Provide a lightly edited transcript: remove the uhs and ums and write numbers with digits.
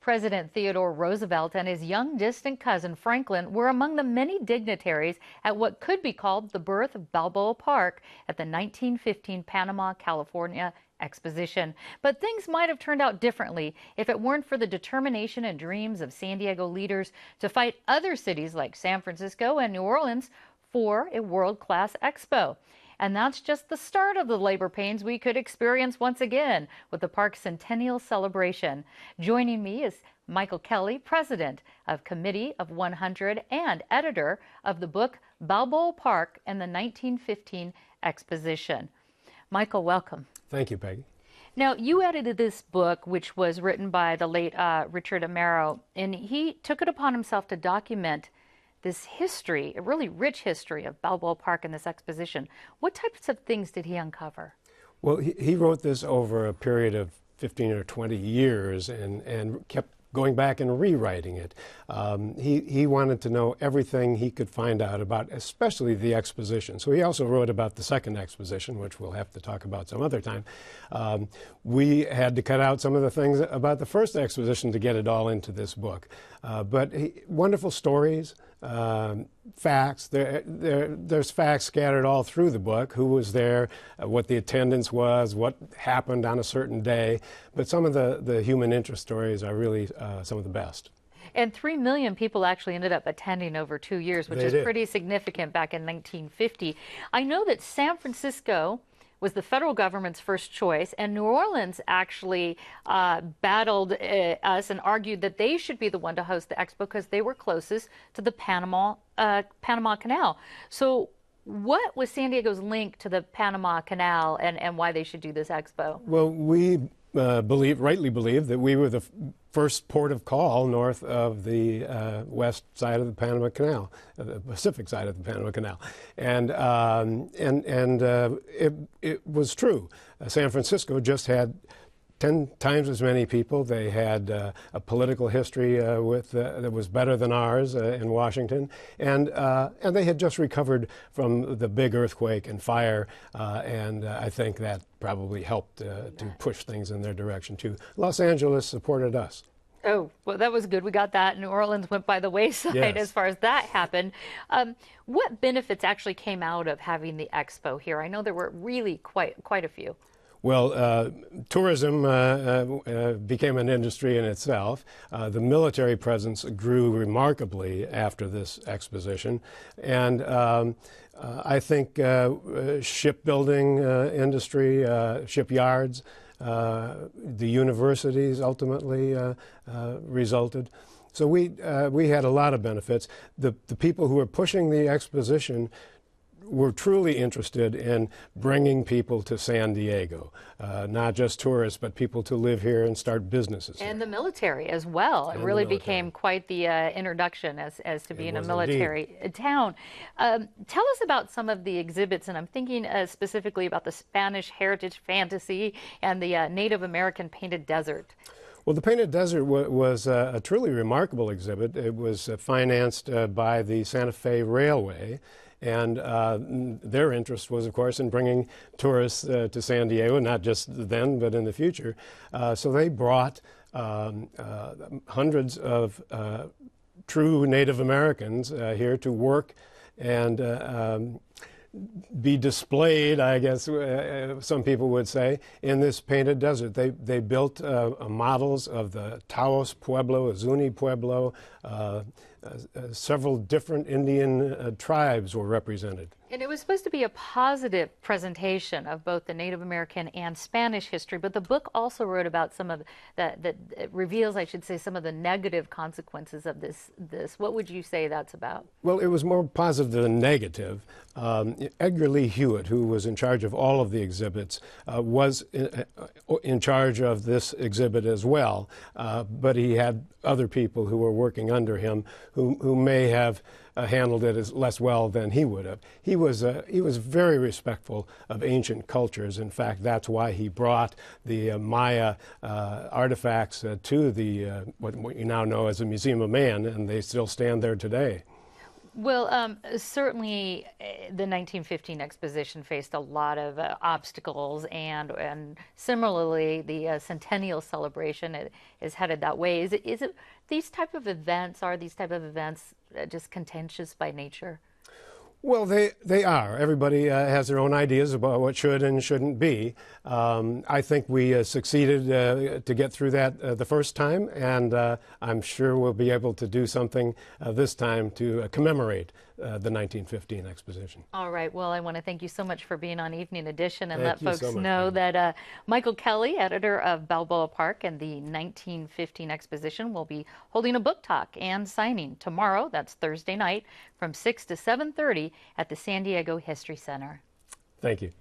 President Theodore Roosevelt and his young distant cousin Franklin were among the many dignitaries at what could be called the birth of Balboa Park at the 1915 Panama, California Exposition. But things might have turned out differently if it weren't for the determination and dreams of San Diego leaders to fight other cities like San Francisco and New Orleans for a world-class expo. And that's just the start of the labor pains we could experience once again with the park's centennial celebration. Joining me is Michael Kelly, president of Committee of 100 and editor of the book Balboa Park and the 1915 Exposition. Michael, welcome. Thank you, Peggy. Now, you edited this book, which was written by the late Richard Amaro, and he took it upon himself to document this history, a really rich history of Balboa Park and this exposition. What types of things did he uncover? Well, he wrote this over a period of 15 or 20 years and kept going back and rewriting it. He wanted to know everything he could find out about, especially the exposition. So he also wrote about the second exposition, which we'll have to talk about some other time. We had to cut out some of the things about the first exposition to get it all into this book. But wonderful stories, facts. There's facts scattered all through the book, who was there, what the attendance was, what happened on a certain day. But some of the human interest stories are really some of the best. And 3 million people actually ended up attending over 2 years, which is pretty significant back in 1950. I know that San Francisco was the federal government's first choice, and New Orleans actually battled us and argued that they should be the one to host the expo because they were closest to the Panama Canal. So what was San Diego's link to the Panama Canal and why they should do this expo? Well, we rightly believe that we were the first port of call north of the west side of the Panama Canal, the Pacific side of the Panama Canal, and it was true. San Francisco just had 10 times as many people. They had a political history that was better than ours in Washington, and they had just recovered from the big earthquake and fire, and I think that probably helped to push things in their direction too. Los Angeles supported us. Oh, well, that was good. We got that. New Orleans went by the wayside as far as that happened. What benefits actually came out of having the expo here? I know there were really quite a few. Well, tourism became an industry in itself. The military presence grew remarkably after this exposition. And I think shipbuilding industry, shipyards, the universities ultimately resulted. So we had a lot of benefits. The people who were pushing the exposition were truly interested in bringing people to San Diego, not just tourists, but people to live here and start businesses. And the military as well. It really became quite the introduction as to being a military town. Tell us about some of the exhibits, and I'm thinking specifically about the Spanish heritage fantasy and the Native American painted desert. Well, the Painted Desert was a truly remarkable exhibit. It was financed by the Santa Fe Railway. And their interest was, of course, in bringing tourists to San Diego, not just then, but in the future. So they brought hundreds of true Native Americans here to work and be displayed, I guess some people would say, in this painted desert. They built models of the Taos Pueblo, Zuni Pueblo. Several different Indian tribes were represented. And it was supposed to be a positive presentation of both the Native American and Spanish history, but the book also wrote about some of that reveals, I should say, some of the negative consequences of this. What would you say that's about? Well, it was more positive than negative. Edgar Lee Hewitt, who was in charge of all of the exhibits, was in charge of this exhibit as well, but he had other people who were working under him who may have handled it as less well than he would have. He was very respectful of ancient cultures. In fact, that's why he brought the Maya artifacts to the what you now know as the Museum of Man, and they still stand there today. Well, certainly the 1915 exposition faced a lot of obstacles, and similarly, the centennial celebration is headed that way. Is it these type of events just contentious by nature? Well, they are. Everybody has their own ideas about what should and shouldn't be. I think we succeeded to get through that the first time, and I'm sure we'll be able to do something this time to commemorate the 1915 exposition. All right. Well, I want to thank you so much for being on Evening Edition and let Thank you so folks much, know Pam. that Michael Kelly, editor of Balboa Park and the 1915 exposition, will be holding a book talk and signing tomorrow. That's Thursday night from 6 to 7:30 at the San Diego History Center. Thank you.